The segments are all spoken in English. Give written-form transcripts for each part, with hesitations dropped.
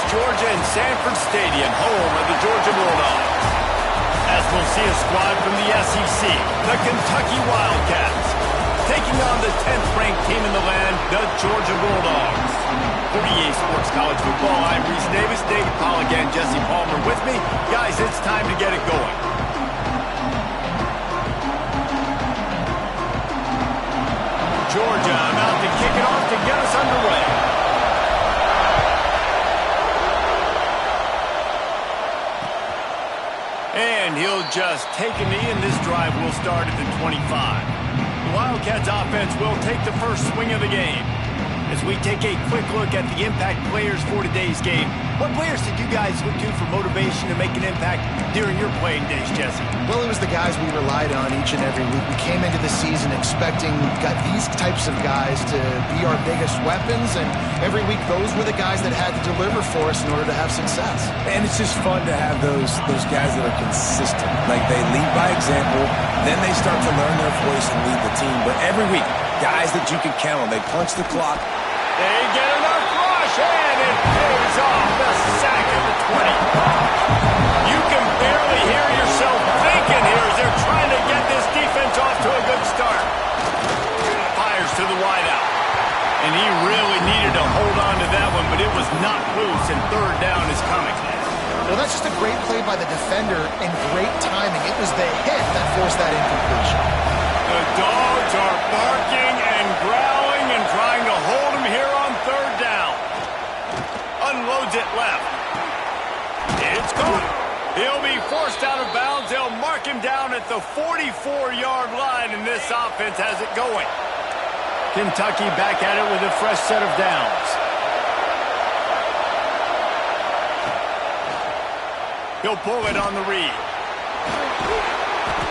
Georgia and Sanford Stadium, home of the Georgia Bulldogs. As we'll see a squad from the SEC, the Kentucky Wildcats, taking on the 10th-ranked team in the land, the Georgia Bulldogs. For EA Sports College Football, I'm Reese Davis, David Pollack, and Jesse Palmer with me. Guys, it's time to get it going. Georgia about to kick it off to get us underway. And he'll just take a knee, and this drive will start at the 25. The Wildcats offense will take the first swing of the game. As we take a quick look at the impact players for today's game, what players did you guys look to for motivation to make an impact during your playing days, Jesse? Well, it was the guys we relied on each and every week. We came into the season expecting these types of guys to be our biggest weapons, and every week those were the guys that had to deliver for us in order to have success. And it's just fun to have those guys that are consistent. Like, they lead by example, then they start to learn their voice and lead the team. But every week, guys that you can count on, they punch the clock. They get enough rush, and it pays off the sack at the 20. You can barely hear yourself thinking here as they're trying to get this defense off to a good start. Fires to the wideout. And he really needed to hold on to that one, but it was not loose, and third down is coming. Well, that's just a great play by the defender and great timing. It was the hit that forced that incompletion. The dogs are barking and growling and trying to hold him here on third down. Unloads it left. It's caught. He'll be forced out of bounds. They'll mark him down at the 44-yard line, and this offense has it going. Kentucky back at it with a fresh set of downs. He'll pull it on the read.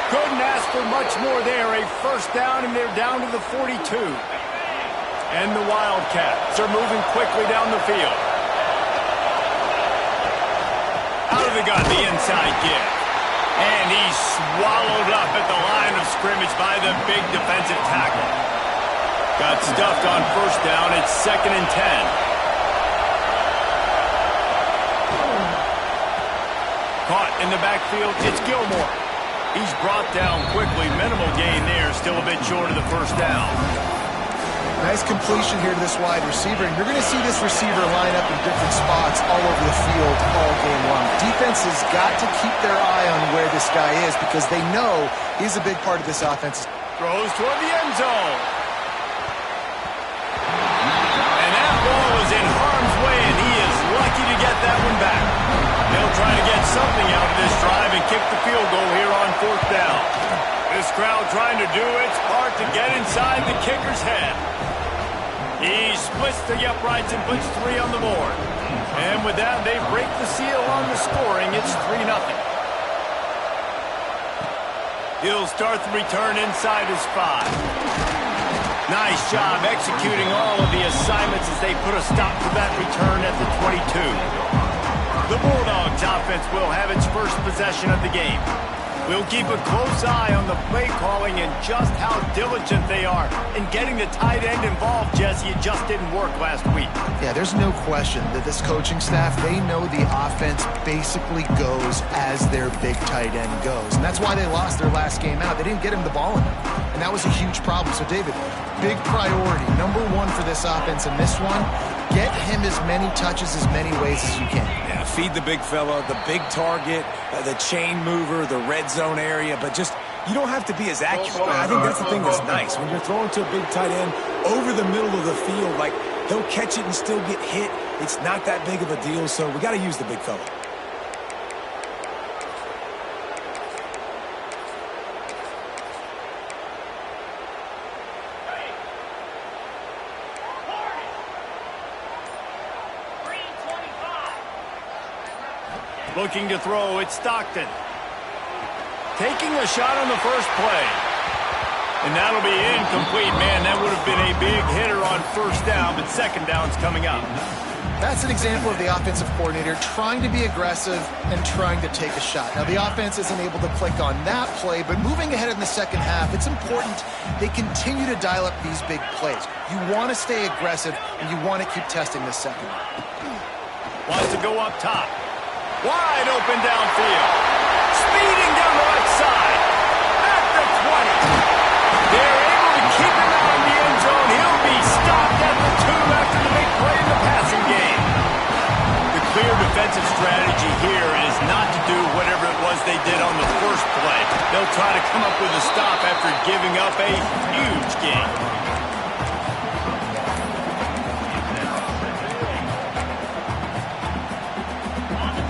Couldn't ask for much more there. A first down, and they're down to the 42. And the Wildcats are moving quickly down the field. Out of the gun, the inside give. And he's swallowed up at the line of scrimmage by the big defensive tackle. Got stuffed on first down. It's 2nd and 10. Caught in the backfield, it's Gilmore. He's brought down quickly. Minimal gain there, still a bit short of the first down. Nice completion here to this wide receiver, and you're going to see this receiver line up in different spots all over the field all game long. Defense has got to keep their eye on where this guy is because they know he's a big part of this offense. Throws toward the end zone. And that ball is in harm's way, and he is lucky to get that one back. They'll try to get something out of this drive and kick the field goal here on fourth down. This crowd trying to do its part to get inside the kicker's head. He splits the uprights and puts 3 on the board. And with that, they break the seal on the scoring. It's 3-0. He'll start the return inside his 5. Nice job executing all of the assignments as they put a stop to that return at the 22. The Bulldogs offense will have its first possession of the game. We'll keep a close eye on the play calling and just how diligent they are in getting the tight end involved, Jesse. It just didn't work last week. Yeah, there's no question that this coaching staff, they know the offense basically goes as their big tight end goes. And that's why they lost their last game out. They didn't get him the ball enough. And that was a huge problem. So, David, big priority, number 1 for this offense in this one, get him as many touches as many ways as you can. Yeah, feed the big fella, the big target, the chain mover, the red zone area, but just, you don't have to be as accurate. I think that's the thing that's nice. When you're throwing to a big tight end over the middle of the field, like, he'll catch it and still get hit. It's not that big of a deal, so we got to use the big fella. Looking to throw, it's Stockton. Taking a shot on the first play. And that'll be incomplete. Man, that would have been a big hitter on first down, but second down's coming up. That's an example of the offensive coordinator trying to be aggressive and trying to take a shot. Now, the offense isn't able to click on that play, but moving ahead in the second half, it's important they continue to dial up these big plays. You want to stay aggressive, and you want to keep testing this second. Wants to go up top. Wide open downfield. Speeding down the left side. At the 20. They're able to keep him out of the end zone. He'll be stopped at the 2 after the big play in the passing game. The clear defensive strategy here is not to do whatever it was they did on the first play. They'll try to come up with a stop after giving up a huge gain.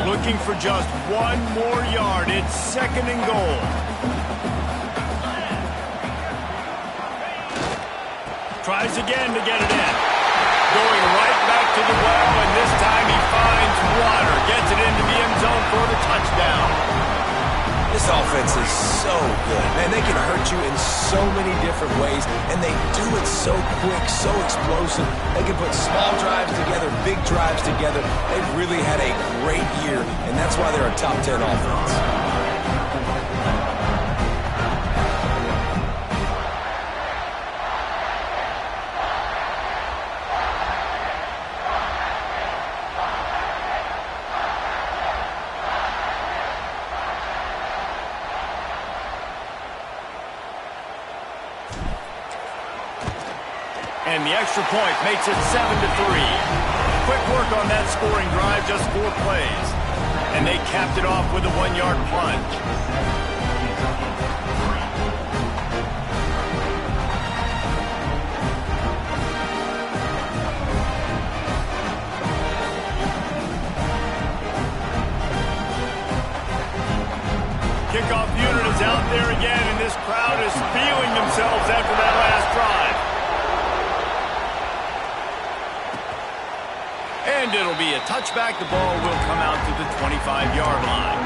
Looking for just 1 more yard. It's 2nd and goal. Tries again to get it in. Going right back to the well, and this time he finds water. Gets it into the end zone for the touchdown. This offense is so good. Man, they can hurt you in so many different ways, and they do it so quick, so explosive. They can put small drives together, big drives together. They've really had a great year, and that's why they're a top 10 offense. And the extra point makes it 7-3. Quick work on that scoring drive, just 4 plays. And they capped it off with a 1-yard plunge. Kickoff unit is out there again, and this crowd is feeling themselves after that last drive. And it'll be a touchback. The ball will come out to the 25-yard line.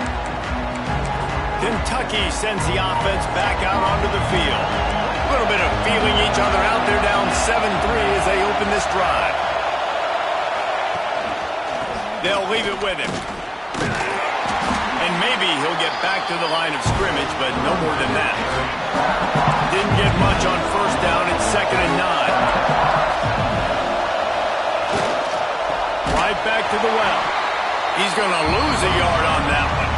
Kentucky sends the offense back out onto the field. A little bit of feeling each other out there, down 7-3 as they open this drive. They'll leave it with him. And maybe he'll get back to the line of scrimmage, but no more than that. Didn't get much on first down. It's 2nd and 9. Right back to the well. He's going to lose a yard on that one.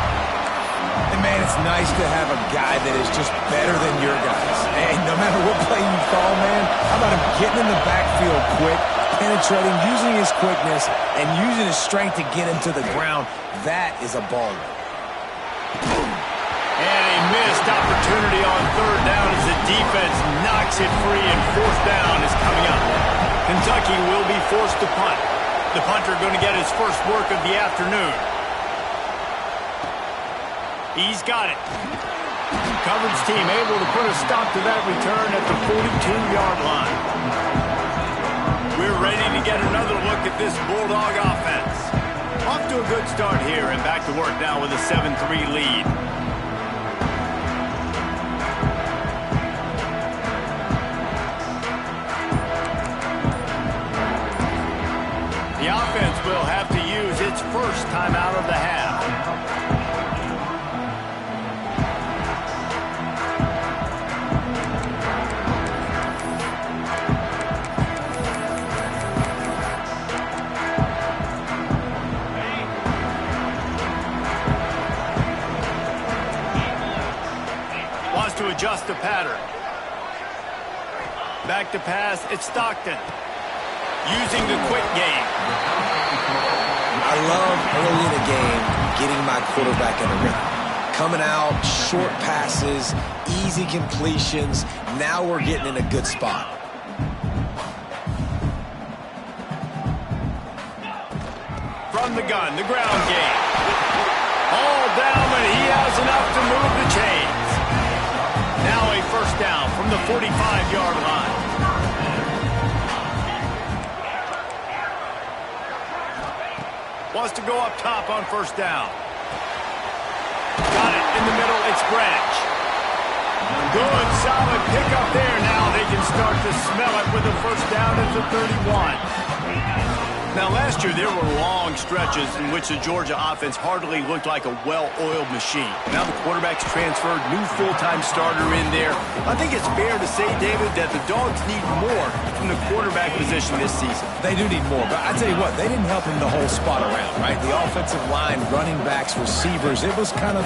And, man, it's nice to have a guy that is just better than your guys. Hey, no matter what play you call, man, how about him getting in the backfield quick, penetrating, using his quickness, and using his strength to get him to the ground. That is a baller. And a missed opportunity on 3rd down as the defense knocks it free, and 4th down is coming up. Kentucky will be forced to punt. The punter going to get his first work of the afternoon. He's got it. Coverage team able to put a stop to that return at the 42-yard line. We're ready to get another look at this Bulldog offense. Off to a good start here, and back to work now with a 7-3 lead. The offense will have to use its first timeout of the half. Wants to adjust the pattern. Back to pass, it's Stockton. Using the quick game. I love early in the game getting my quarterback in a rhythm. Coming out, short passes, easy completions. Now we're getting in a good spot. From the gun, the ground game. All down, but he has enough to move the chains. Now a first down from the 45-yard line. Wants to go up top on first down. Got it in the middle. It's Branch. Good, solid pickup there. Now they can start to smell it with a first down at the 31. Now, last year, there were long stretches in which the Georgia offense hardly looked like a well-oiled machine. Now the quarterback's transferred, new full-time starter in there. I think it's fair to say, David, that the Dogs need more from the quarterback position this season. They do need more, but I tell you what, they didn't help him the whole spot around, right? The offensive line, running backs, receivers, it was kind of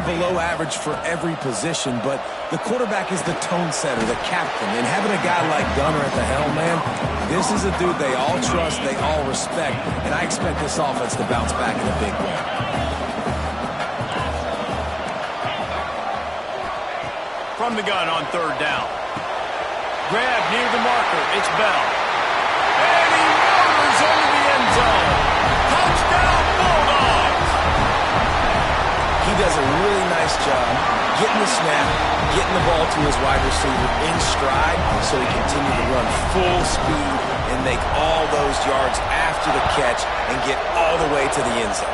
below average for every position, but the quarterback is the tone setter, the captain, and having a guy like Gunner at the helm, man, this is a dude they all trust, they all respect, and I expect this offense to bounce back in a big way. From the gun on third down. Grab near the marker. It's Bell. And he motors into the end zone. Touchdown, Bulldogs! He does a really nice job getting the snap, getting the ball to his wide receiver in stride so he continued to run full speed and make all those yards after the catch and get all the way to the end zone.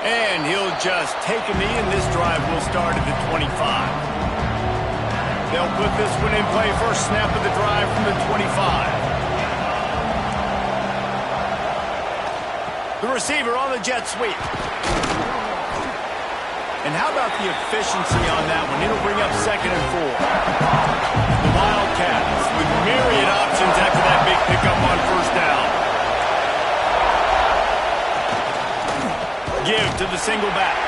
And he'll just take a knee, and this drive will start at the 25. They'll put this one in play. First snap of the drive from the 25. The receiver on the jet sweep. And how about the efficiency on that one? It'll bring up 2nd and 4. The Wildcats with myriad options after that big pickup on first down. Give to the single back.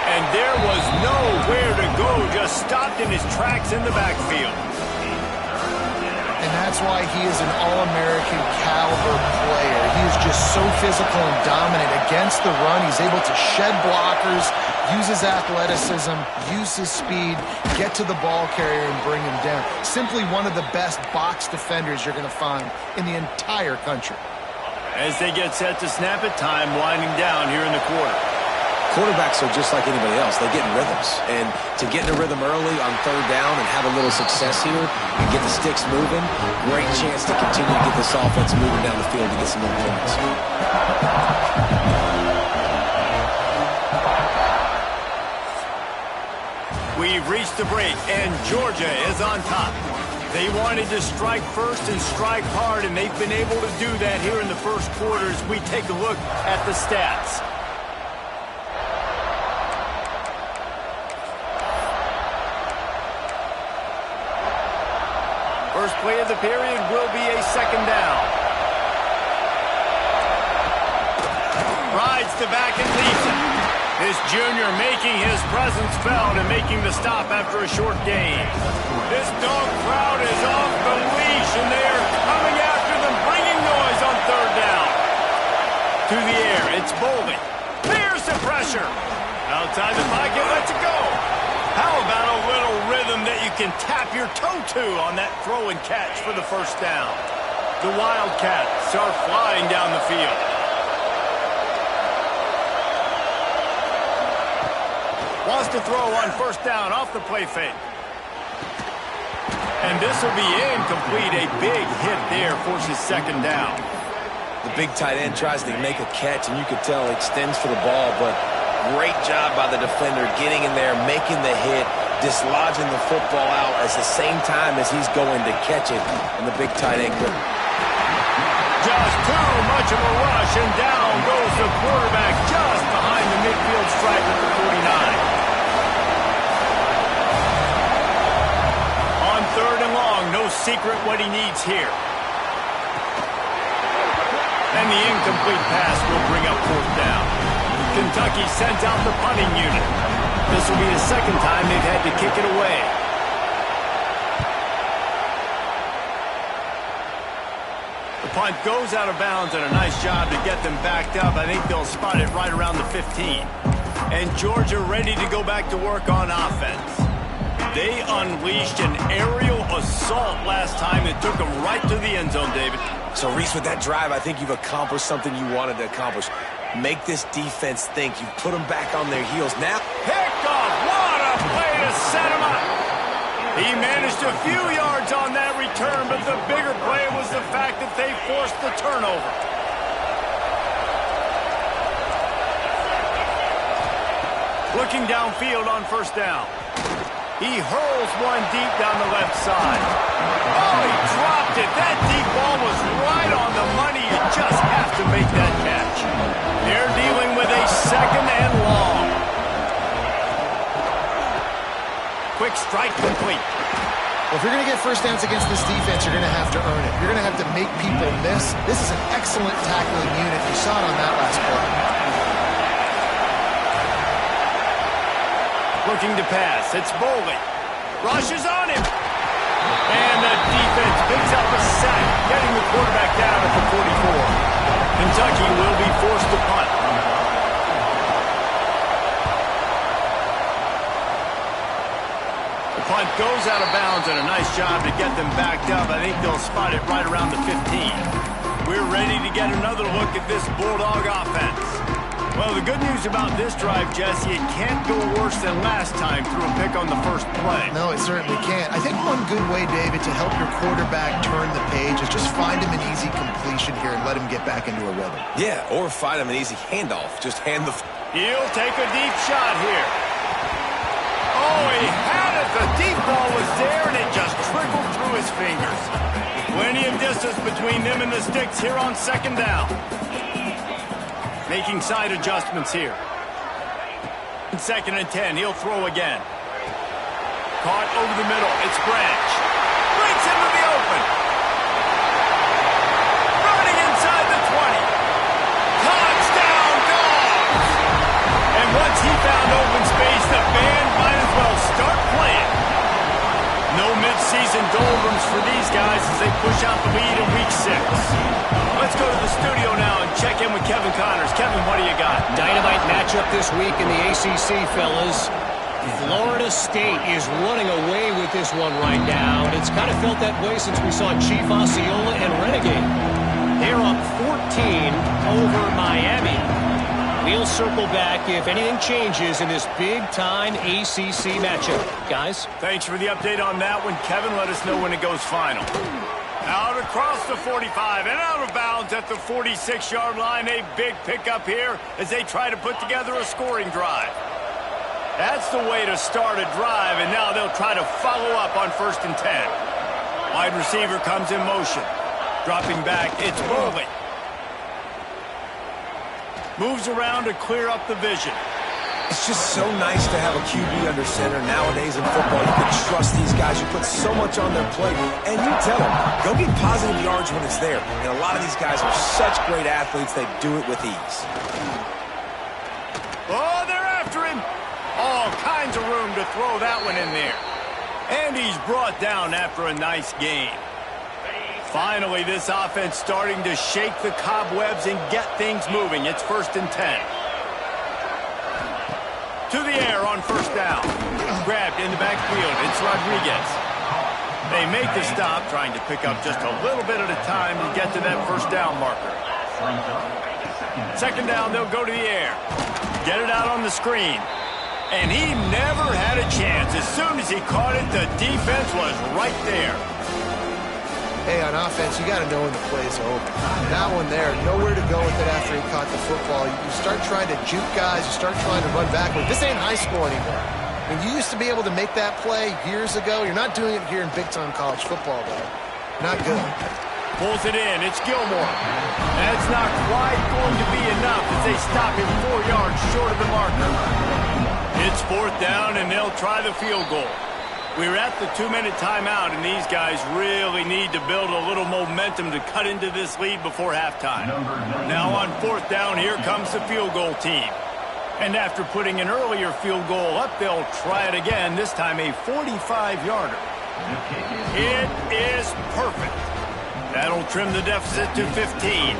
And there was nowhere to go, just stopped in his tracks in the backfield. And that's why he is an All-American caliber player. He is just so physical and dominant against the run. He's able to shed blockers, use his athleticism, use his speed, get to the ball carrier and bring him down. Simply one of the best box defenders you're going to find in the entire country. As they get set to snap it, time winding down here in the quarter. Quarterbacks are just like anybody else. They get in rhythms. And to get in a rhythm early on third down and have a little success here and get the sticks moving, great chance to continue to get this offense moving down the field to get some more points. We've reached the break, and Georgia is on top. They wanted to strike first and strike hard, and they've been able to do that here in the first quarter as we take a look at the stats. First play of the period will be a 2nd down. Rides to back and leaves it. This junior making his presence felt and making the stop after a short gain. This dog crowd is off the leash, and they are coming after them, bringing noise on third down. To the air, it's Bolden. There's the pressure. Outside the pocket, lets it go. How about a little rhythm that you can tap your toe to on that throw and catch for the first down? The Wildcats are flying down the field. Wants to throw on first down off the play fake. And this will be incomplete. A big hit there forces 2nd down. The big tight end tries to make a catch, and you could tell he extends for the ball, but great job by the defender getting in there, making the hit, dislodging the football out at the same time as he's going to catch it, and the big tight end couldn't. Just too much of a rush, and down goes the quarterback just behind the midfield stripe at the 49. On 3rd and long, no secret what he needs here. And the incomplete pass will bring up 4th down. Kentucky sends out the punting unit. This will be the 2nd time they've had to kick it away. The punt goes out of bounds, and a nice job to get them backed up. I think they'll spot it right around the 15. And Georgia ready to go back to work on offense. They unleashed an aerial assault last time that took them right to the end zone, David. So, Reese, with that drive, I think you've accomplished something you wanted to accomplish. Make this defense think. You put them back on their heels. Now, picked off. What a play to set him up. He managed a few yards on that return, but the bigger play was the fact that they forced the turnover. Looking downfield on first down. He hurls one deep down the left side. Oh, he dropped it. That deep ball was right on the money. You just have to make that catch. They're dealing with a second and long. Quick strike complete. Well, if you're going to get first downs against this defense, you're going to have to earn it. You're going to have to make people miss. This is an excellent tackling unit. You saw it on that last play. Looking to pass. It's Boley. Rushes on him. And the defense picks up a sack, getting the quarterback down at the 44. Kentucky will be forced to punt. The punt goes out of bounds, and a nice job to get them backed up. I think they'll spot it right around the 15. We're ready to get another look at this Bulldog offense. Well, the good news about this drive, Jesse, it can't go worse than last time through a pick on the first play. No, it certainly can't. I think one good way, David, to help your quarterback turn the page is just find him an easy completion here and let him get back into a rhythm. Yeah, or find him an easy handoff. Just hand the... He'll take a deep shot here. Oh, he had it. The deep ball was there, and it just trickled through his fingers. Plenty of distance between them and the sticks here on second down. Making side adjustments here. Second and 10. He'll throw again. Caught over the middle. It's Branch. Breaks into the open. Running inside the 20. Touchdown, Dogs! And once he found open space, the band might as well start playing. No mid-season doldrums for these guys as they push out the lead in Week 6. Let's go to the studio now and check in with Kevin Connors. Kevin, what do you got? Dynamite matchup this week in the ACC, fellas. Florida State is running away with this one right now, and it's kind of felt that way since we saw Chief Osceola and Renegade. They're up 14 over Miami. We'll circle back if anything changes in this big-time ACC matchup. Guys? Thanks for the update on that one, Kevin. Let us know when it goes final. Out across the 45 and out of bounds at the 46-yard line. A big pickup here as they try to put together a scoring drive. That's the way to start a drive, and now they'll try to follow up on 1st and 10. Wide receiver comes in motion. Dropping back, it's Boley. Moves around to clear up the vision. It's just so nice to have a QB under center. Nowadays in football, you can trust these guys. You put so much on their plate. And you tell them, go get positive yards when it's there. And a lot of these guys are such great athletes, they do it with ease. Oh, they're after him. All kinds of room to throw that one in there. And he's brought down after a nice gain. Finally, this offense starting to shake the cobwebs and get things moving. It's 1st and 10. To the air on 1st down. Grabbed in the backfield. It's Rodriguez. They make the stop, trying to pick up just a little bit at a time to get to that 1st down marker. 2nd down, they'll go to the air. Get it out on the screen. And he never had a chance. As soon as he caught it, the defense was right there. Hey, on offense, you got to know when the play's over. That one there, nowhere to go with it after he caught the football. You start trying to juke guys. You start trying to run backward. This ain't high school anymore. When you used to be able to make that play years ago, you're not doing it here in big-time college football, though. Not good. Pulls it in. It's Gilmore. That's not quite going to be enough as they stop him 4 yards short of the marker. It's 4th down, and they'll try the field goal. We're at the 2-minute timeout, and these guys really need to build a little momentum to cut into this lead before halftime. Now on 4th down, here comes the field goal team. And after putting an earlier field goal up, they'll try it again, this time a 45-yarder. It is perfect. That'll trim the deficit to 15.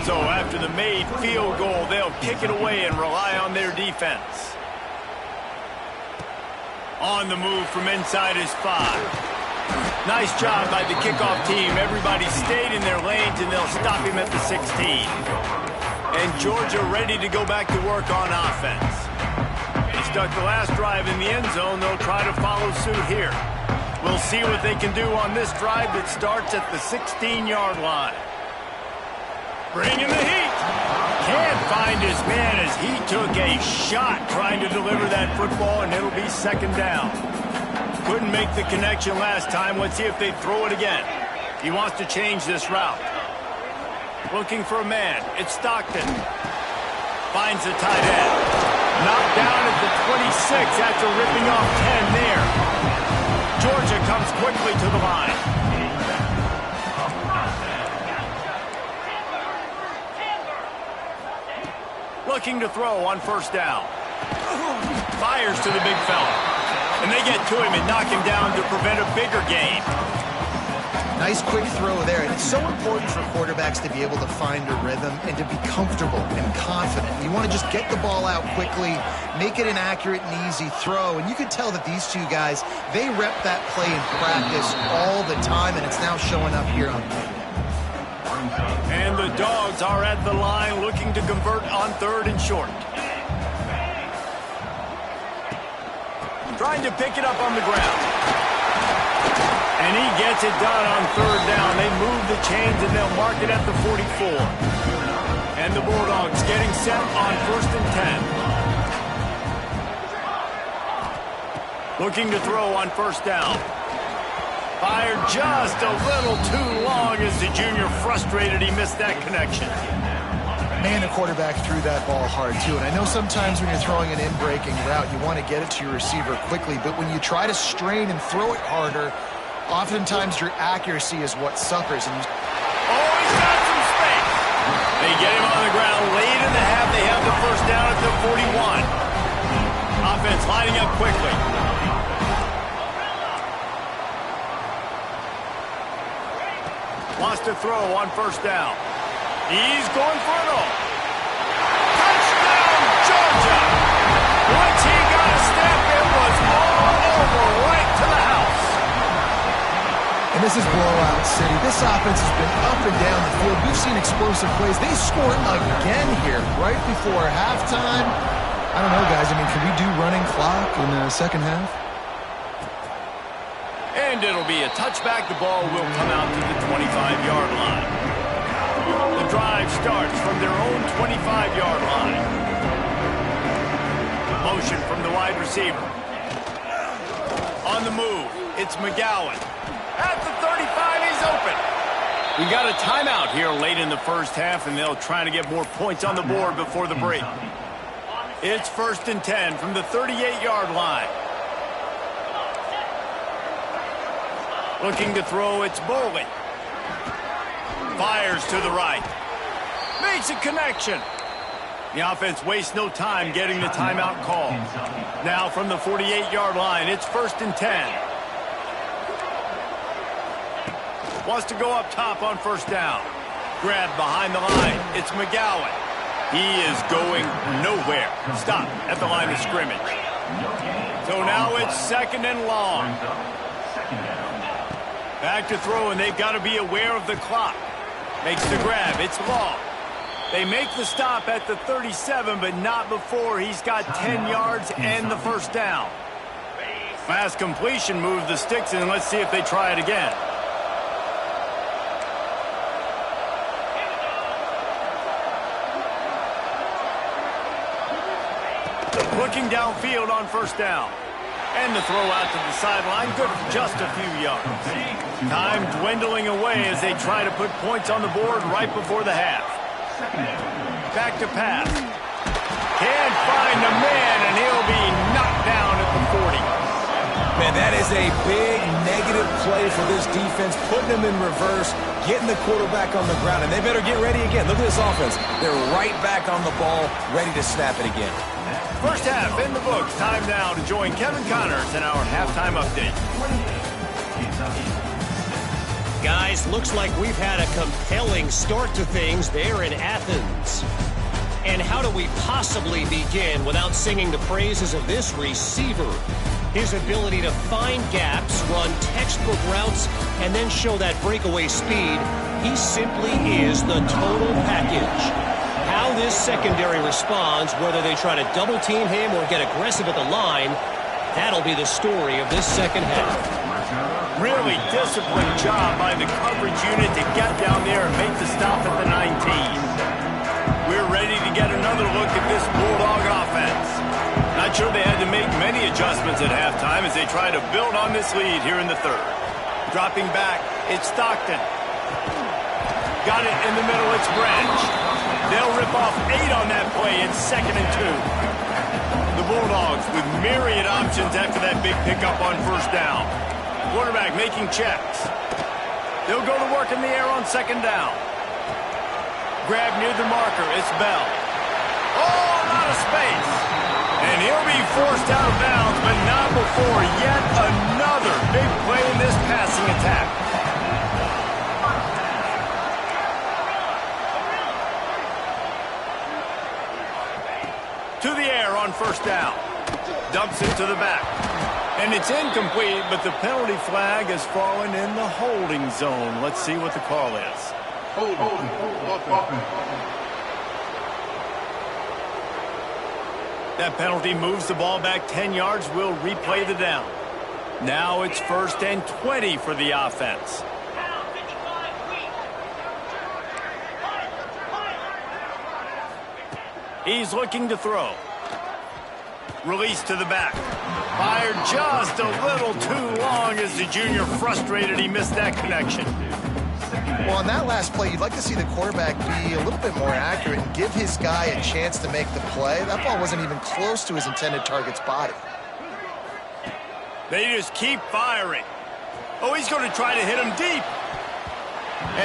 So after the made field goal, they'll kick it away and rely on their defense. On the move from inside his 5. Nice job by the kickoff team. Everybody stayed in their lanes, and they'll stop him at the 16. And Georgia ready to go back to work on offense. They stuck the last drive in the end zone. They'll try to follow suit here. We'll see what they can do on this drive that starts at the 16-yard line. Bringing the heat. Can't find his man as he took a shot trying to deliver that football, and it'll be 2nd down. Couldn't make the connection last time. Let's see if they throw it again. He wants to change this route. Looking for a man. It's Stockton. Finds the tight end. Knocked down at the 26 after ripping off 10 there. Georgia comes quickly to the line. Looking to throw on first down. Fires to the big fella. And they get to him and knock him down to prevent a bigger gain. Nice quick throw there. And it's so important for quarterbacks to be able to find a rhythm and to be comfortable and confident. You want to just get the ball out quickly, make it an accurate and easy throw. And you can tell that these two guys, they rep that play in practice all the time, and it's now showing up here on game. And the Dogs are at the line looking to convert on third and short. Trying to pick it up on the ground. And he gets it done on third down. They move the chains and they'll mark it at the 44. And the Bulldogs getting set on first and 10. Looking to throw on first down. Fired just a little too long as the junior frustrated he missed that connection. Man, the quarterback threw that ball hard, too. And I know sometimes when you're throwing an in-breaking route, you want to get it to your receiver quickly. But when you try to strain and throw it harder, oftentimes your accuracy is what suffers. And he's got some space. They get him on the ground late in the half. They have the first down at the 41. Offense lining up quickly. Wants to throw on first down. He's going for it all. Touchdown, Georgia! Once he got a step, it was all over right to the house. And this is blowout city. This offense has been up and down the field. We've seen explosive plays. They score again here right before halftime. I don't know, guys. I mean, can we do running clock in the second half? And it'll be a touchback. The ball will come out to the 25-yard line. The drive starts from their own 25-yard line. Motion from the wide receiver. On the move, it's McGowan. At the 35, he's open. We got a timeout here late in the first half, and they'll try to get more points on the board before the break. It's first and 10 from the 38-yard line. Looking to throw, it's Boley. Fires to the right. Makes a connection. The offense wastes no time getting the timeout call. Now from the 48-yard line, it's first and 10. Wants to go up top on first down. Grabbed behind the line. It's McGowan. He is going nowhere. Stop at the line of scrimmage. So now it's second and long. Back to throw, and they've got to be aware of the clock. Makes the grab. It's long. They make the stop at the 37, but not before he's got 10 yards and the first down. Fast completion moves the sticks, and let's see if they try it again. Looking downfield on first down. And the throw out to the sideline, good for just a few yards. Time dwindling away as they try to put points on the board right before the half. Back to pass. Can't find a man, and he'll be knocked down at the 40. Man, that is a big negative play for this defense, putting them in reverse, getting the quarterback on the ground, and they better get ready again. Look at this offense. They're right back on the ball, ready to snap it again. First half in the books. Time now to join Kevin Connors in our halftime update. Guys, looks like we've had a compelling start to things there in Athens. And how do we possibly begin without singing the praises of this receiver? His ability to find gaps, run textbook routes, and then show that breakaway speed. He simply is the total package. How this secondary responds, whether they try to double-team him or get aggressive at the line, that'll be the story of this second half. Really disciplined job by the coverage unit to get down there and make the stop at the 19. We're ready to get another look at this Bulldog offense. Not not sure they had to make many adjustments at halftime as they try to build on this lead here in the third. Dropping back, it's Stockton. Got it in the middle, it's Branch. They'll rip off 8 on that play. It's 2nd and 2. The Bulldogs with myriad options after that big pickup on first down. Quarterback making checks. They'll go to work in the air on 2nd down. Grab near the marker, it's Bell. Oh, a lot of space. And he'll be forced out of bounds, but not before yet another big play in this passing attack. To the air on first down. Dumps it to the back. And it's incomplete, but the penalty flag has fallen in the holding zone. Let's see what the call is. That penalty moves the ball back 10 yards. We'll replay the down. Now it's 1st and 20 for the offense. He's looking to throw. Release to the back. Fired just a little too long as the junior frustrated he missed that connection. Well, on that last play, you'd like to see the quarterback be a little bit more accurate and give his guy a chance to make the play. That ball wasn't even close to his intended target's body. They just keep firing. Oh, he's going to try to hit him deep.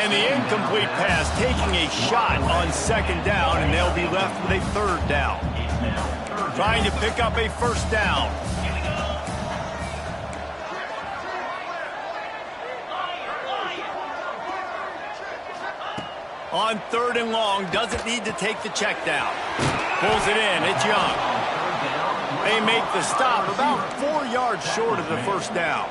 And the incomplete pass taking a shot on 2nd down, and they'll be left with a 3rd down. Trying to pick up a 1st down. On 3rd and long, doesn't need to take the check down. Pulls it in, it's Young. They make the stop about 4 yards short of the 1st down.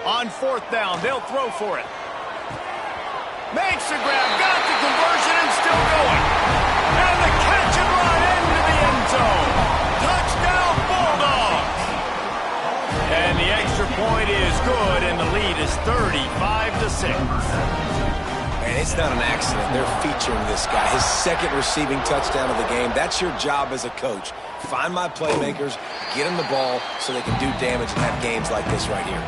On 4th down, they'll throw for it. Makes the grab, got the conversion, and still going. And the catch and run into the end zone. Touchdown, Bulldogs. And the extra point is good, and the lead is 35-6. And it's not an accident. They're featuring this guy. His 2nd receiving touchdown of the game. That's your job as a coach. Find my playmakers, get them the ball so they can do damage and have games like this right here.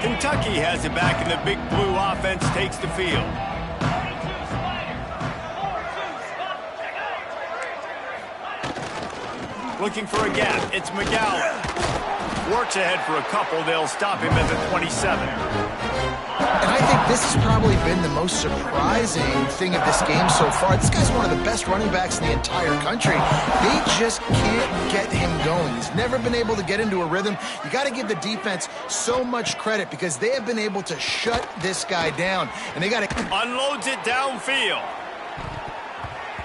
Kentucky has it back, and the Big Blue offense takes the field. Looking for a gap. It's McGowan. Works ahead for a couple. They'll stop him at the 27. And I think this has probably been the most surprising thing of this game so far. This guy's one of the best running backs in the entire country. They just can't get him going. He's never been able to get into a rhythm. You got to give the defense so much credit because they have been able to shut this guy down. And they got to... Unloads it downfield.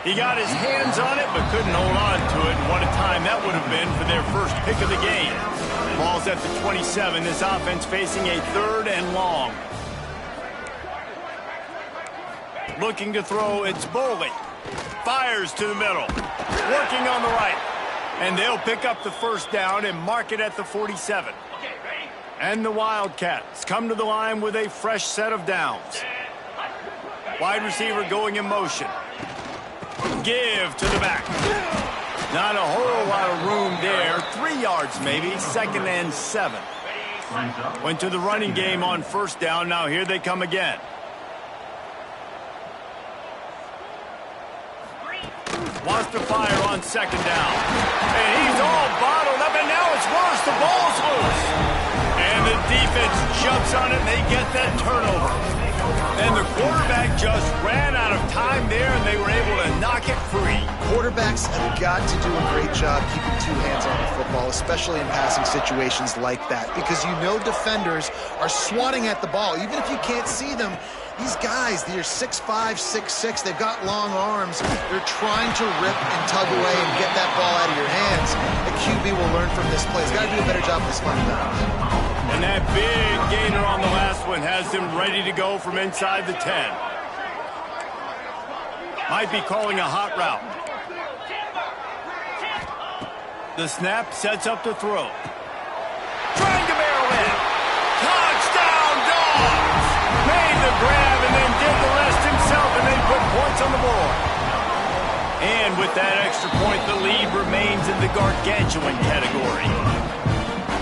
He got his hands on it but couldn't hold on to it. What a time that would have been for their first pick of the game. Ball's at the 27. This offense facing a 3rd and long. Looking to throw, it's Boley. Fires to the middle. Working on the right. And they'll pick up the 1st down and mark it at the 47. And the Wildcats come to the line with a fresh set of downs. Wide receiver going in motion. Give to the back. Not a whole lot of room there. 3 yards maybe. 2nd and 7. Went to the running game on 1st down. Now here they come again. Wants to fire on 2nd down. And he's all bottled up, and now it's worse. The ball's loose. And the defense jumps on it, and they get that turnover. And the quarterback just ran out of time there, and they were able to knock it free. Quarterbacks have got to do a great job keeping 2 hands on the football, especially in passing situations like that, because you know defenders are swatting at the ball. Even if you can't see them, these guys, they're 6'5", 6'6", they've got long arms. They're trying to rip and tug away and get that ball out of your hands. The QB will learn from this play. He's got to do a better job of this fundamentals. And that big gainer on the last one has them ready to go from inside the 10. Might be calling a hot route. The snap sets up to throw. Trying to barrel in. Touchdown, Dogs! Made the grab and then did the rest himself. points on the board. And with that extra point, the lead remains in the gargantuan category.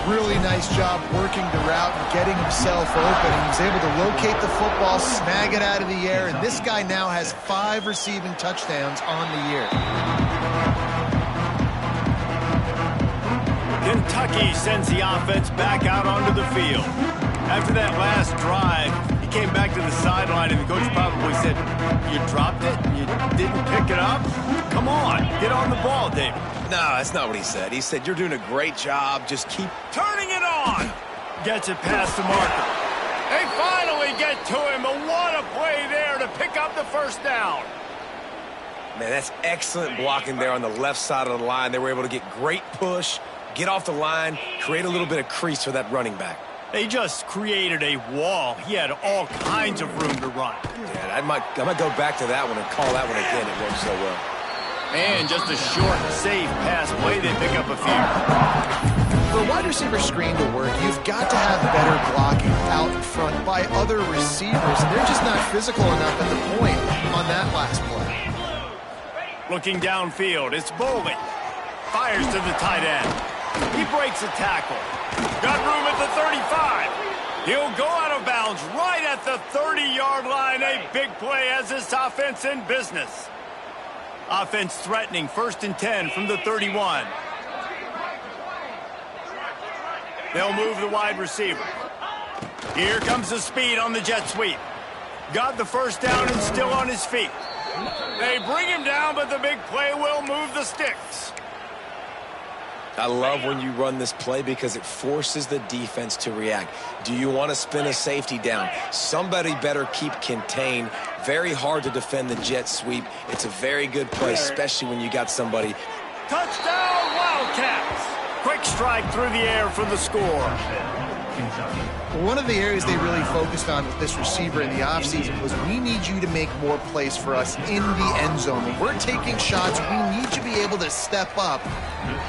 Really nice job working the route and getting himself open. He was able to locate the football, snag it out of the air, and this guy now has 5 receiving touchdowns on the year. Kentucky sends the offense back out onto the field. After that last drive, he came back to the sideline, and the coach probably said, "You dropped it? You didn't pick it up? Come on, get on the ball, David." No, that's not what he said. He said, "You're doing a great job. Just keep Turning it on. Gets it past the marker. They finally get to him, but what a play there to pick up the first down. Man, that's excellent blocking there on the left side of the line. They were able to get great push, get off the line, create a little bit of crease for that running back. They just created a wall. He had all kinds of room to run. Yeah, I might go back to that one and call that one again. It worked so well. And just a short, safe pass play. They pick up a few. For a wide receiver screen to work, you've got to have better blocking out in front by other receivers, and they're just not physical enough at the point on that last play. Looking downfield, it's Bowling. Fires to the tight end. He breaks a tackle. Got room at the 35. He'll go out of bounds right at the 30-yard line. A big play as this offense in business. Offense threatening, 1st and 10 from the 31. They'll move the wide receiver. Here comes the speed on the jet sweep. Got the first down and still on his feet. They bring him down, but the big play will move the sticks. I love when you run this play because it forces the defense to react. Do you want to spin a safety down? Somebody better keep contained. Very hard to defend the jet sweep. It's a very good play, especially when you got somebody. Touchdown, Wildcats! Quick strike through the air for the score. One of the areas they really focused on with this receiver in the offseason was we need you to make more plays for us in the end zone. When we're taking shots, we need you to be able to step up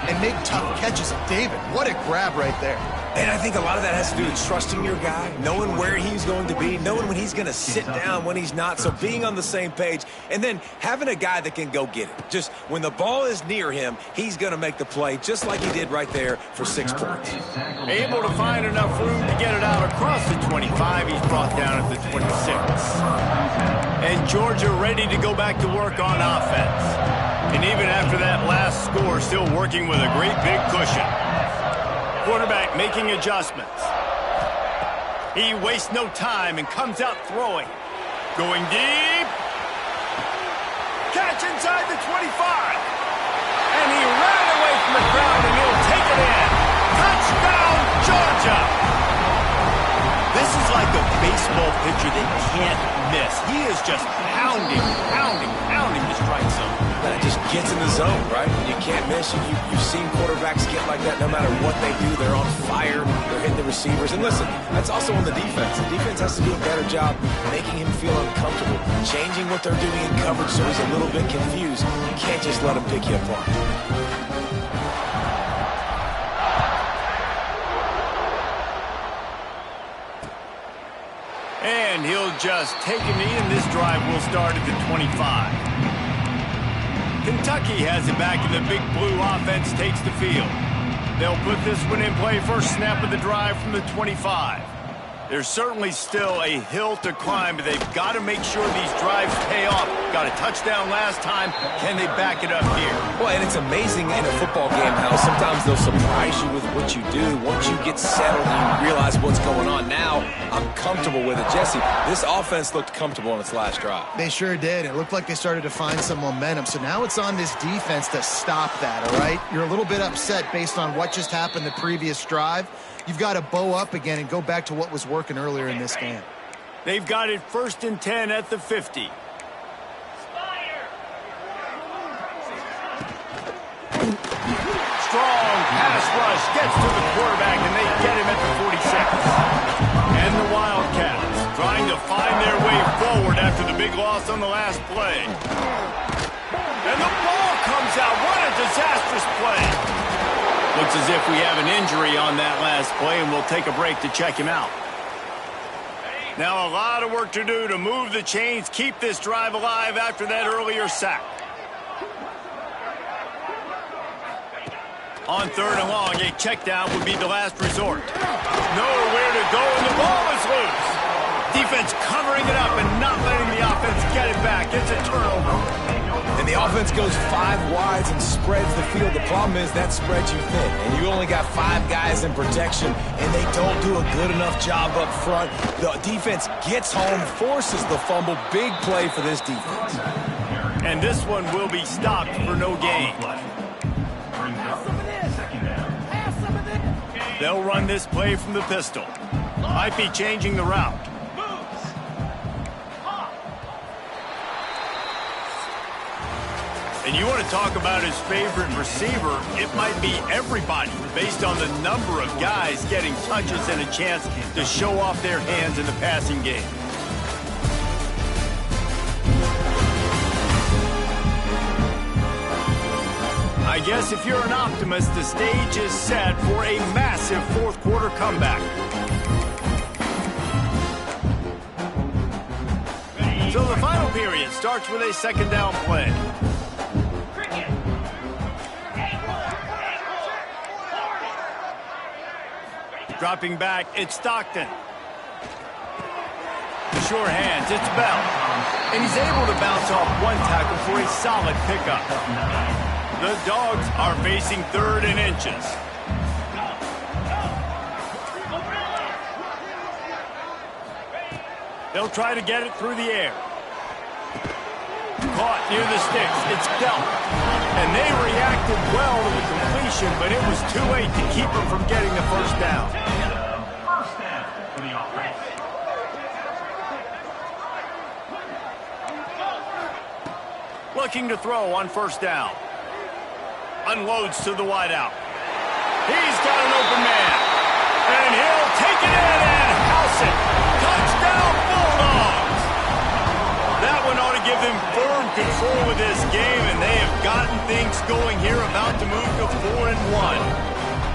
and make tough catches. David, what a grab right there. And I think a lot of that has to do with trusting your guy, knowing where he's going to be, knowing when he's going to sit down, when he's not. So being on the same page, and then having a guy that can go get it. Just when the ball is near him, he's going to make the play, just like he did right there for 6 points. Able to find enough room to get it out across the 25. He's brought down at the 26. And Georgia ready to go back to work on offense. And even after that last score, still working with a great big cushion. Quarterback making adjustments. He wastes no time and comes out throwing. Going deep. Catch inside the 25. And he ran away from the crowd, and he'll take it in. Touchdown, Georgia! This is like a baseball pitcher that can't miss. He is just pounding the strike zone. That just gets in the zone, right? You can't miss. You've seen quarterbacks get like that no matter what they do. They're on fire. They're hitting the receivers. And listen, that's also on the defense. The defense has to do a better job making him feel uncomfortable, changing what they're doing in coverage so he's a little bit confused. You can't just let him pick you apart. And he'll just take a knee, and this drive will start at the 25. Kentucky has it back, and the big blue offense takes the field. They'll put this one in play. First snap of the drive from the 25. There's certainly still a hill to climb, but they've got to make sure these drives pay off. Got a touchdown last time. Can they back it up here? Well, and it's amazing in a football game how sometimes they'll surprise you with what you do. Once you get settled, you realize what's going on. Now, I'm comfortable with it. Jesse, this offense looked comfortable on its last drive. They sure did. It looked like they started to find some momentum. So now it's on this defense to stop that, all right? You're a little bit upset based on what just happened the previous drive. You've got to bow up again and go back to what was working earlier in this game. They've got it 1st and 10 at the 50. Strong pass rush gets to the quarterback, and they get him at the 46. And the Wildcats trying to find their way forward after the big loss on the last play. And the ball comes out. What a disastrous play. Looks as if we have an injury on that last play, and we'll take a break to check him out. Now a lot of work to do to move the chains, keep this drive alive after that earlier sack. On 3rd and long, a check down would be the last resort. Nowhere to go, and the ball is loose. Defense covering it up and not letting the offense get it back. It's a turnover. And the offense goes 5 wides and spreads the field. The problem is that spreads you thin, and you only got 5 guys in protection, and they don't do a good enough job up front. The defense gets home, forces the fumble. Big play for this defense. And this one will be stopped for no gain. They'll run this play from the pistol. Might be changing the route. And you want to talk about his favorite receiver, it might be everybody based on the number of guys getting touches and a chance to show off their hands in the passing game. I guess if you're an optimist, the stage is set for a massive fourth-quarter comeback. So the final period starts with a second down play. Dropping back, it's Stockton. Sure hands, it's Bell. And he's able to bounce off one tackle for a solid pickup. The Dogs are facing 3rd and inches. They'll try to get it through the air. Caught near the sticks. It's dealt. And they reacted well to the completion, but it was too late to keep them from getting the first down. Looking to throw on 1st down. Unloads to the wideout. He's got an open man. And he'll take it in and house it. Touchdown, Bulldogs! That one ought to give them firm control of this game, and they have gotten things going here, about to move to 4-1.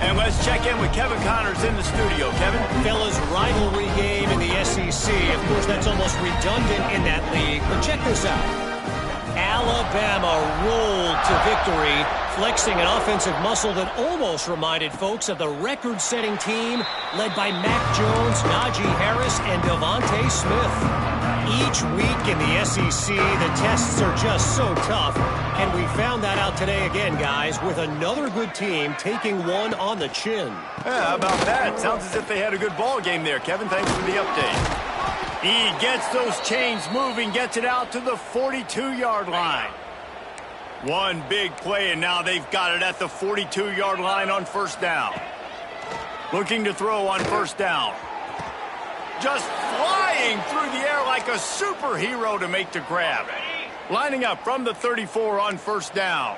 And let's check in with Kevin Connors in the studio. Kevin? Fellas, rivalry game in the SEC. Of course, that's almost redundant in that league, but check this out. Alabama rolled to victory, flexing an offensive muscle that almost reminded folks of the record-setting team led by Mac Jones, Najee Harris, and Devontae Smith. Each week in the SEC, the tests are just so tough, and we found that out today again, guys, with another good team taking one on the chin. Yeah, how about that? Sounds as if they had a good ball game there, Kevin. Thanks for the update. He gets those chains moving, gets it out to the 42-yard line. One big play, and now they've got it at the 42-yard line on 1st down. Looking to throw on 1st down. Just flying through the air like a superhero to make the grab. Lining up from the 34 on 1st down.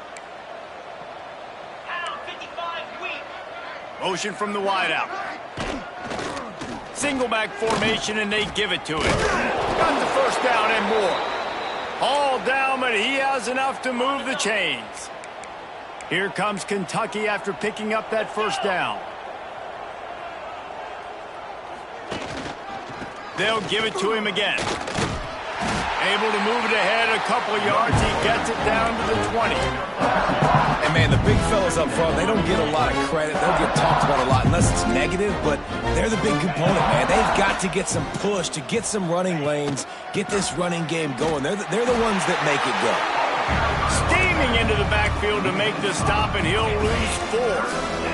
Motion from the wideout. Single back formation, and they give it to him. Got the 1st down and more. All down, but he has enough to move the chains. Here comes Kentucky after picking up that 1st down. They'll give it to him again. Able to move it ahead a couple of yards. He gets it down to the 20. And, man, the big fellas up front, they don't get a lot of credit. They'll get talked about a lot unless it's negative, but they're the big component, man. They've got to get some push, to get some running lanes, get this running game going. They're the ones that make it go. Steaming into the backfield to make the stop, and he'll lose 4.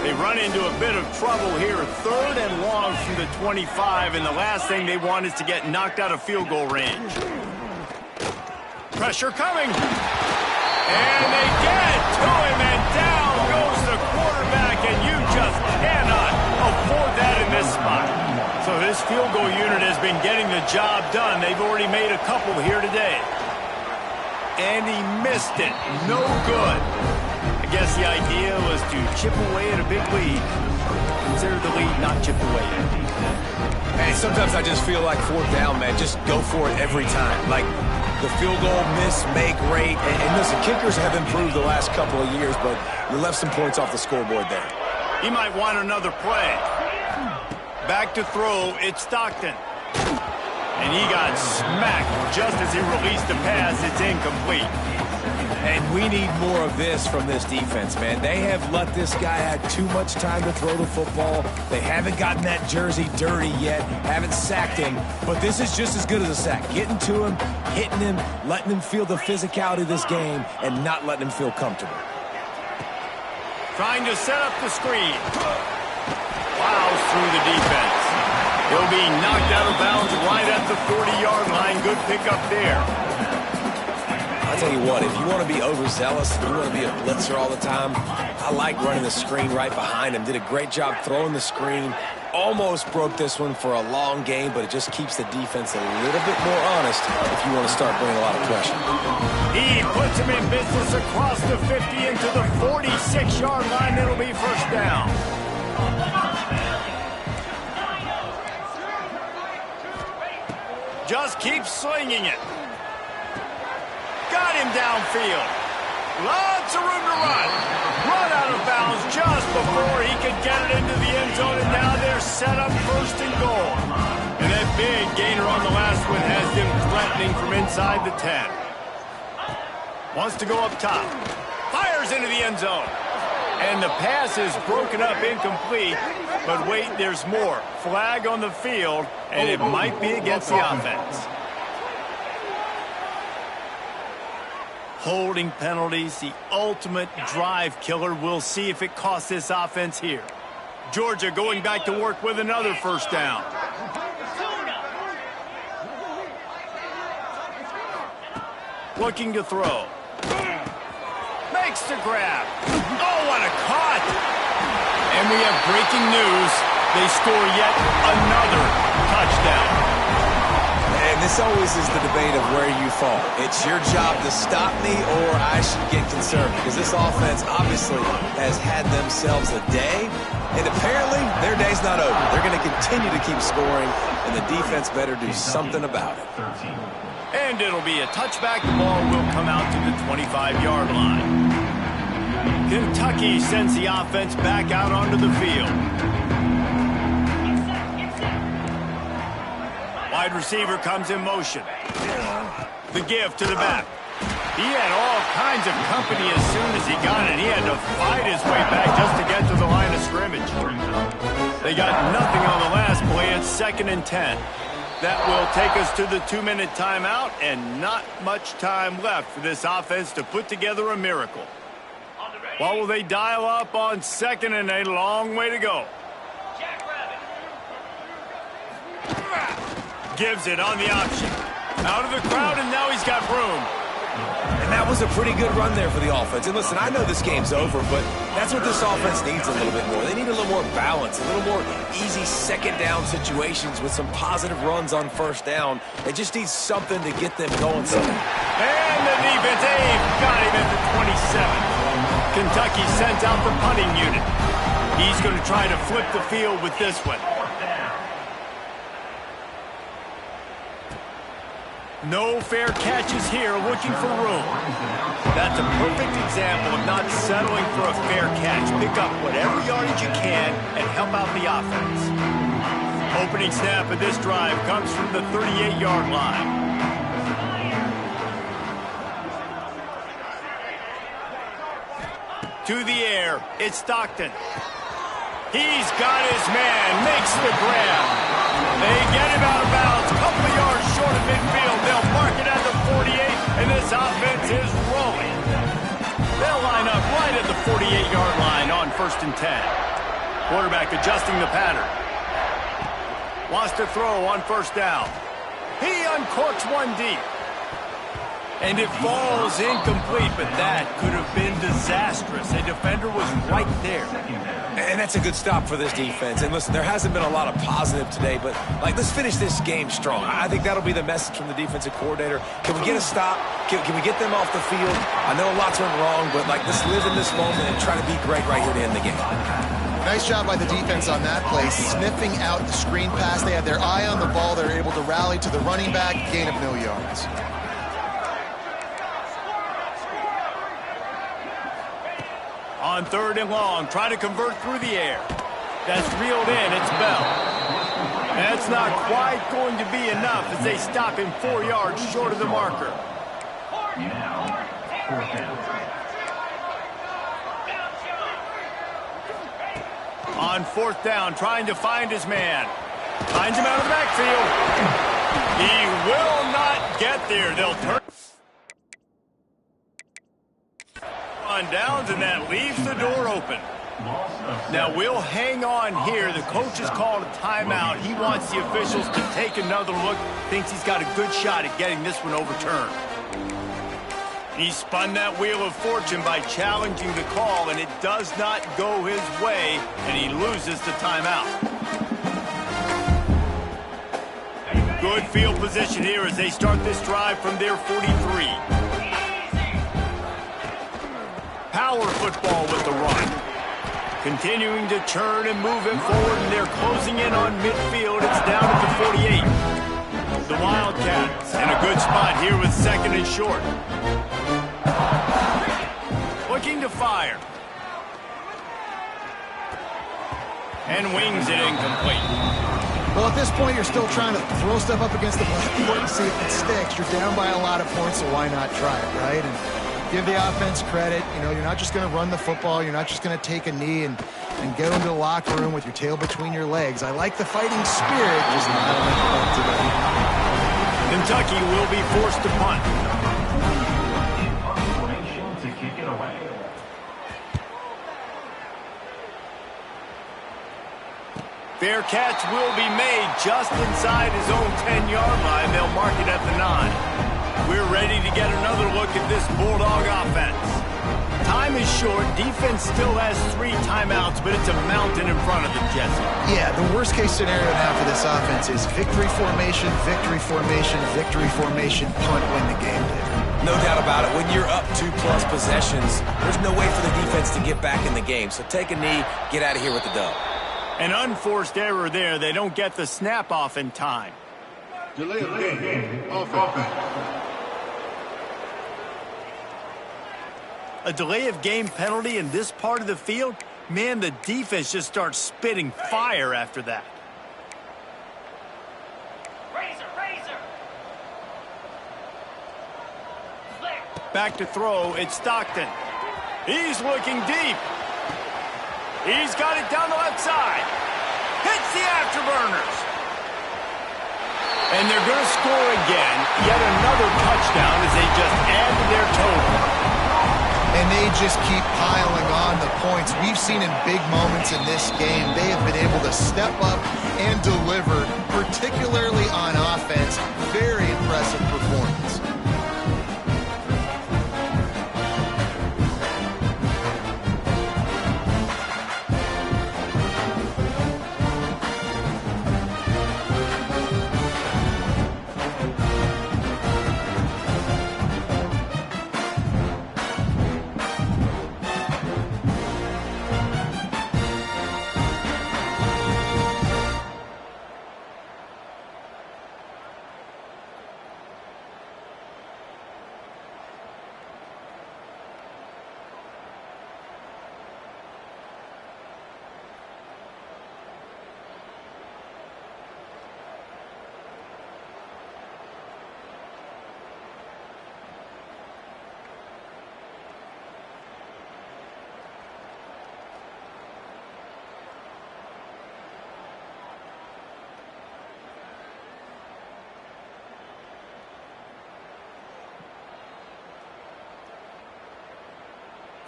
They run into a bit of trouble here. 3rd and long from the 25, and the last thing they want is to get knocked out of field goal range. Pressure coming. And they get it to him, and down goes the quarterback, and you just cannot afford that in this spot. So this field goal unit has been getting the job done. They've already made a couple here today. And he missed it. No good. I guess the idea was to chip away at a big lead. Consider the lead, not chip away at. Hey, sometimes I just feel like 4th down, man. Just go for it every time. Like the field goal miss, make rate. And listen, kickers have improved the last couple of years, but you left some points off the scoreboard there. He might want another play. Back to throw, it's Stockton. And he got smacked just as he released the pass. It's incomplete. And we need more of this from this defense, man. They have let this guy have too much time to throw the football. They haven't gotten that jersey dirty yet, haven't sacked him, but this is just as good as a sack. Getting to him, hitting him, letting him feel the physicality of this game, and not letting him feel comfortable. Trying to set up the screen. Plows through the defense. He'll be knocked out of bounds right at the 40-yard line. Good pickup there. I'll tell you what, if you want to be overzealous, if you want to be a blitzer all the time, I like running the screen right behind him. Did a great job throwing the screen. Almost broke this one for a long game, but it just keeps the defense a little bit more honest if you want to start bringing a lot of pressure. He puts him in business across the 50 into the 46-yard line. It'll be first down. Just keep slinging it. Got him downfield. Lots of room to run. Run out of bounds just before he could get it into the end zone, and now they're set up first and goal. And that big gainer on the last one has them threatening from inside the 10. Wants to go up top. Fires into the end zone. And the pass is broken up, incomplete. But wait, there's more. Flag on the field, and it might be against the offense. Holding penalties, the ultimate drive killer. We'll see if it costs this offense here. Georgia going back to work with another first down. Looking to throw. Makes the grab. Oh, what a cut! And we have breaking news. They score yet another touchdown. And this always is the debate of where you fall. It's your job to stop me or I should get concerned, because this offense obviously has had themselves a day, and apparently their day's not over. They're going to continue to keep scoring, and the defense better do something about it. And it'll be a touchback. The ball will come out to the 25-yard line. Kentucky sends the offense back out onto the field. Wide receiver comes in motion. The give to the back. He had all kinds of company as soon as he got it. He had to fight his way back just to get to the line of scrimmage. They got nothing on the last play. It's 2nd and 10. That will take us to the 2-minute timeout, and not much time left for this offense to put together a miracle. What will they dial up on 2nd and a long way to go? Gives it on the option. Out of the crowd, and now he's got room. And that was a pretty good run there for the offense. And listen, I know this game's over, but that's what this offense needs a little bit more. They need a little more balance, a little more easy second down situations with some positive runs on first down. They just need something to get them going somewhere. And the defense, Abe got him at the 27. Kentucky sends out the punting unit. He's going to try to flip the field with this one. No fair catches here, looking for room. That's a perfect example of not settling for a fair catch. Pick up whatever yardage you can and help out the offense. Opening snap of this drive comes from the 38-yard line. To the air, it's Stockton. He's got his man, makes the grab. They get him out of bounds, couple of yards short of midfield. They'll mark it at the 48, and this offense is rolling. They'll line up right at the 48-yard line on 1st and 10. Quarterback adjusting the pattern. Wants to throw on 1st down. He uncorks one deep. And it falls incomplete, but that could have been disastrous. A defender was right there. And that's a good stop for this defense. And listen, there hasn't been a lot of positive today, but let's finish this game strong. I think that'll be the message from the defensive coordinator. Can we get a stop? Can we get them off the field? I know lots went wrong, but let's live in this moment and try to be great right here to end the game. Nice job by the defense on that play, sniffing out the screen pass. They had their eye on the ball. They were able to rally to the running back, gain of no yards. On 3rd and long, trying to convert through the air. That's reeled in. It's Bell. That's not quite going to be enough as they stop him 4 yards short of the marker. On 4th down, trying to find his man. Finds him out of the backfield. He will not get there. They'll turn on downs, and that leaves the door open. Now, we'll hang on here. The coach has called a timeout. He wants the officials to take another look. Thinks he's got a good shot at getting this one overturned. He spun that wheel of fortune by challenging the call, and it does not go his way, and he loses the timeout. Good field position here as they start this drive from their 43. Power football with the run. Continuing to turn and move it forward, and they're closing in on midfield. It's down at the 48. The Wildcats in a good spot here with 2nd and short. Looking to fire. And wings it incomplete. Well, at this point, you're still trying to throw stuff up against the blackboard and see if it sticks. You're down by a lot of points, so why not try it, right? And give the offense credit. You know, you're not just going to run the football. You're not just going to take a knee and go into the locker room with your tail between your legs. I like the fighting spirit, just not enough fun today. Kentucky will be forced to punt. Bearcats will be made just inside his own 10-yard line. They'll mark it at the 9. We're ready to get another look at this Bulldog offense. Time is short. Defense still has 3 timeouts, but it's a mountain in front of them, Jesse. Yeah, the worst-case scenario now for this offense is victory formation, victory formation, victory formation, punt, win the game, David. No doubt about it. When you're up 2+ possessions, there's no way for the defense to get back in the game. So take a knee, get out of here with the dub. An unforced error there. They don't get the snap off in time. Delay of game. Offense. A delay of game penalty in this part of the field? Man, the defense just starts spitting fire after that. Back to throw, it's Stockton. He's looking deep. He's got it down the left side. Hits the afterburners. And they're going to score again. Yet another touchdown as they just add to their total. And they just keep piling on the points. We've seen in big moments in this game, they have been able to step up and deliver, particularly on offense. Very impressive performance.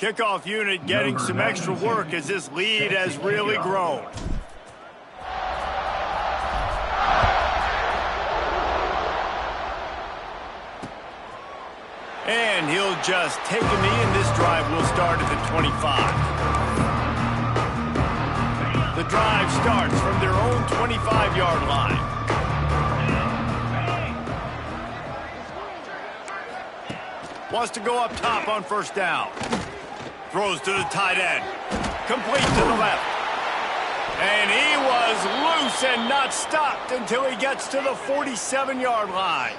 Kickoff unit getting some extra work as this lead has really grown. And he'll just take a knee, and this drive will start at the 25. The drive starts from their own 25-yard line. Wants to go up top on 1st down. Throws to the tight end. Complete to the left. And he was loose and not stopped until he gets to the 47-yard line.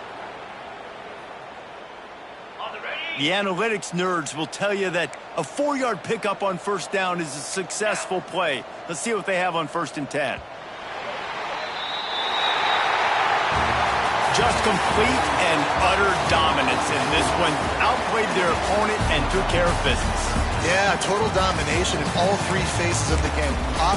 The analytics nerds will tell you that a 4-yard pickup on 1st down is a successful play. Let's see what they have on 1st and 10. Just complete and utter dominance in this one. Outplayed their opponent and took care of business. Yeah, total domination in all three phases of the game. Offense.